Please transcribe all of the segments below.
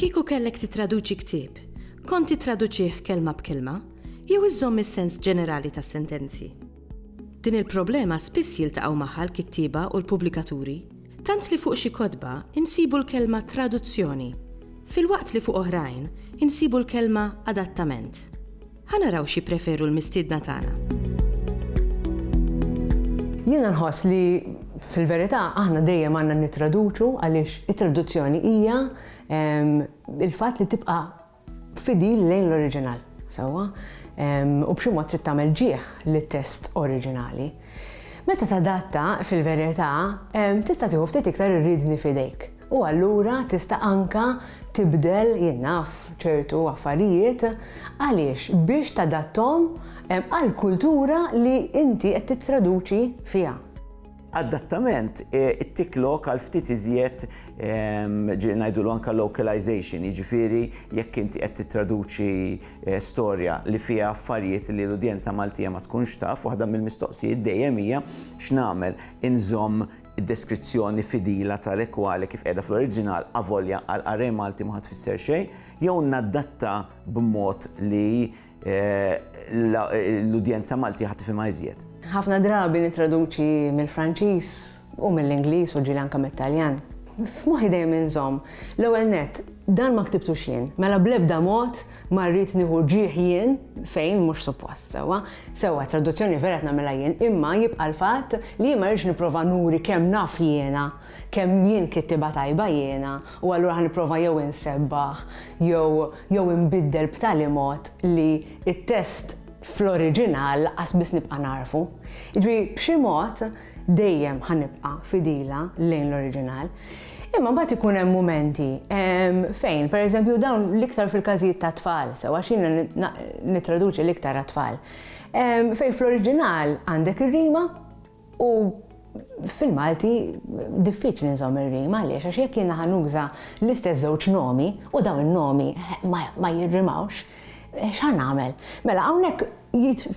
Kieku kellek tittraduċi ktieb, kont tittraduċih kelma b'kelma, jew iżżomm is-sens ġenerali tas-sentenzi. Din il-problema spiss jiltaqgħu magħha l-kittieba u l-pubblikaturi, tant li fuq xi kotba insibu l-kelma traduzzjoni, filwaqt li fuq oħrajn insibu l-kelma adattament. Ħanaraw xi preferu l-mistiedna tagħna. Jiena nħoss li fil-verità aħna dejjem għandna nittraduċu għaliex it-traduzzjoni hija il-fatt li tibqa' fidil lejn l-oriġinal. Sewwa, u b'xi mod trid tagħmel ġieħ lit-test oriġinali. Meta tadatta fil-verità tista' tieħu ftit iktar irridni f'idejk. U allura tista' anka tibdel jien naf ċertu affarijiet għaliex biex tadattom għall-kultura li inti qed tittraduċi fiha. Adattament it-tiklok għal ftit iżjed ngħidulu anke localization, jiġifieri jekk inti qed tittraduċi storja li fiha affarijiet li l-udjenza Maltija ma tkunx taf, waħda mill-mistoqsijiet dejjem hija x'nagħmel inżomm id-deskrizzjoni fidila tal-ekwali kif qiegħda fl-oriġinal avolja għal qari Malti ma tfisser xejn, jew nadatta b'mod li l-udjenza Maltija ħadd tifhimha iżjed. Ħafna drabi nittraduċi mill-Franċiż u mill-Ingliż u ġieli anke mit-Taljan. F'moħħi dejjem inżomm. L-ewwel nett, dan ma ktibtux jien, mela bl-ebda mod ma rrid nieħu ġieħ jien fejn mhux suppost sewwa traduzzjoni vera qed nagħmilha jien, imma jibqa' l-fatt li ma rridx nipprova nuri kemm naf jiena, kemm jien kittieba tajba jiena, u allura ħanipprova jew insebbaħ jew inbiddel b'tali mod li t-test fl-oriġinal laqas biss nibqa' narfu. Jiġri b'xi mod dejjem ħanibqa' fidila lejn l-oriġinal. Imma mbagħad ikun hemm mumenti fejn, pereżempju dawn l-iktar fil-każijiet ta' tfal, sewwa x'jiena nittraduċi l-iktar għat-tfal. Fejn fl-oriġinal għandek ir-rima u fil-Malti diffiċli nżomm ir-rima għaliex għax jekk jiena ħanuża l-istess żewġ nomi u dawn in-nomi ma jirrimawx, x'ħan nagħmel? Mela hawnhekk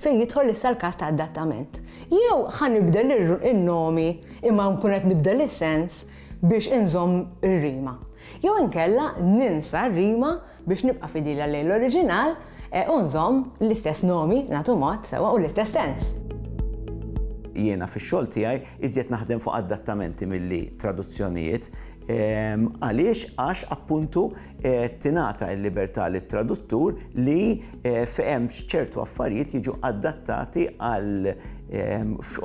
fejn jidħol issa l-każ ta' adattament. Jew ħanibdel in-nomi imma nkun qed nibdel is-sens biex inżomm ir-rima. Jew inkella ninsa r-rima biex nibqa' fidila lejn l-oriġinal u nżomm l-istess nomi nagħtu mod sewwa u l-istess sens. Jiena fix-xogħol tiegħi iżjed naħdem fuq adattamenti milli traduzzjonijiet għaliex għax appuntu tingħata l-libertà lit-traduttur li fehem ċertu affarijiet jiġu adattati għal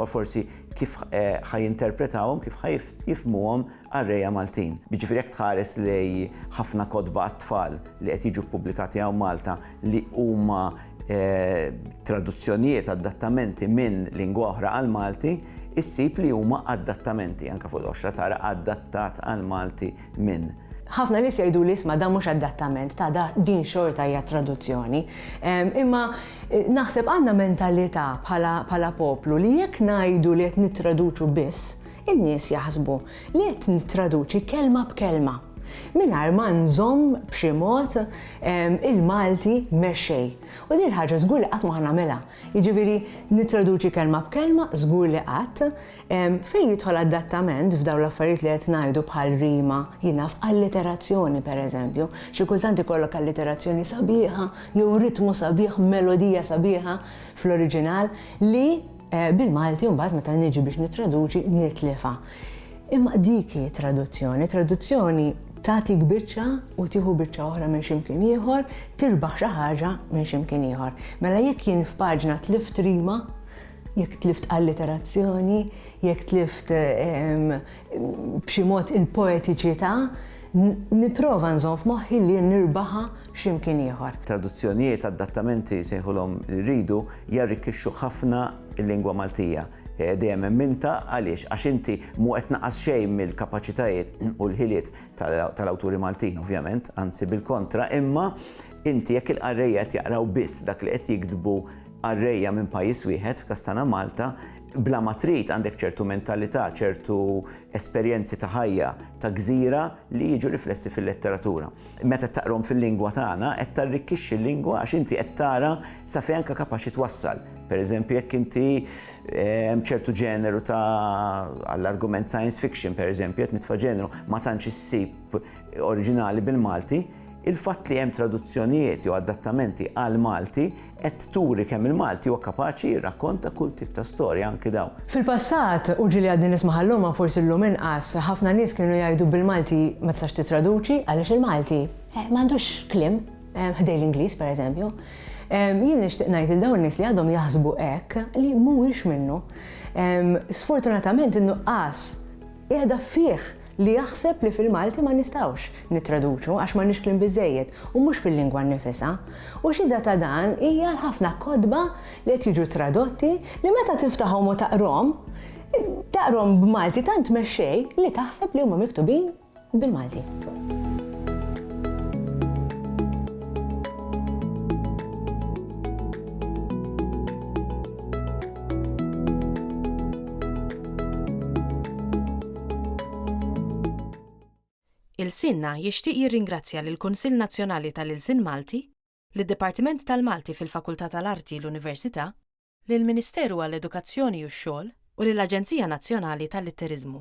forsi kif ħajinterpretawhom, kif ħajfhmuhom għar-Rejja Maltin. Jiġifieri jekk tħares lejn ħafna kotba għat-tfal li qed jiġu ppubblikati hawn Malta li huma traduzzjonijiet, adattamenti minn lingwa oħra għal Malti, issib li huma adattamenti anke fuq l-oxra tara adattat għal Malti minn. Ħafna nies jgħidu li isma' dan mhux adattament ta' din xorta hija traduzzjoni. Imma naħseb għandna mentalità bħala poplu li jekk ngħidu li qed nittraduċu biss, in-nies jaħsbu li qed nittraduċi kelma b'kelma. Mingħajr ma nżomm b'xi mod il-Malti mexxej. U din ħaġa żgur li qatt ma ħanagħmilha. Jiġifieri nittraduċi kelma b'kelma żgur li qatt fejn jidħol adattament f'dawn l-affarijiet li qed ngħidu bħal rima, jien naf alliterazzjoni pereżempju. Xi kultant ikollok alliterazzjoni sabiħa jew ritmu sabiħ, melodija sabiħa fl-oriġinal li bil-Malti u mbagħad meta niġi biex nittraduċi nitlifha. Imma dik hi traduzzjoni tagħtik biċċa u tieħu biċċa oħra minn x'imkien ieħor, tirbaħ xi ħaġa minn x'imkien ieħor. Mela jekk jien f'paġna tlift rima, jekk tlift alliterazzjoni, jekk tlift b'xi mod il-poetiċità, nipprova nżomm f'moħħi li nirbaħha x'imkien ieħor. Traduzzjonijiet, adattamenti sejħulhom li rridu jarrikkixxu ħafna il-lingwa Maltija. Dejjem minta għaliex għax inti mu qed naqas xejn mill-kapaċitajiet u l-ħiliet tal-awturi Maltin ovvjament, anzi bil-kontra, imma inti jekk il-qarrejja qed jaqraw biss dak li qed jiktbu qarrejja minn pajjiż wieħed f'Kastana Malta, bla ma trid għandek ċertu mentalità, ċertu esperjenzi ta' ħajja, ta' gżira li jiġu riflessi fil-letteratura. Meta taqrom fil-lingwa tagħna qed tarrikkixxi l-lingwa għax inti qed tara sa fejn anke kapaċi twassal. Pereżempju jekk inti ċertu ġeneru ta' għall-argument science fiction, pereżempju qed nitfa' ġeneru ma tantx issib oriġinali bil-Malti, il-fatt li hemm traduzzjonijiet jew adattamenti għal Malti qed turi kemm il-Malti huwa kapaċi jirrakkonta kull tip ta' storja anke dawn. Fil-passat, u ġili għaddin nisma' ħalluma forsi llum inqas, ħafna nies kienu jgħidu bil-Malti ma tistax titraduċi għaliex il-Malti m'għandux kliem ħdej l-Ingliż pereżempju. Jien nixtieq ngħid il dawn nies li għadhom jaħsbu hekk li mhuwiex minnu. Sfortunatament in-nuqqas qiegħda fih li jaħseb li fil-Malti ma nistawx nittraduċu għax ma nix kliem biżejjed u mhux fil-lingwa nnifisha. U xhieda ta' dan hija ħafna kodba li qed jiġu tradotti li meta tiftaħhom u taqrom b'Malti tant mexxej li taħseb li huma miktubin bil-Malti. Ilsienna jixtieq jirringrazzja lill-Kunsill Nazzjonali tal-Ilsien Malti, lid-Dipartiment tal-Malti fil-Fakultà tal-Arti l-Università, lill-Ministeru għall-Edukazzjoni u x-Xogħol u lill-Aġenzija Nazzjonali tal-Litteriżmu.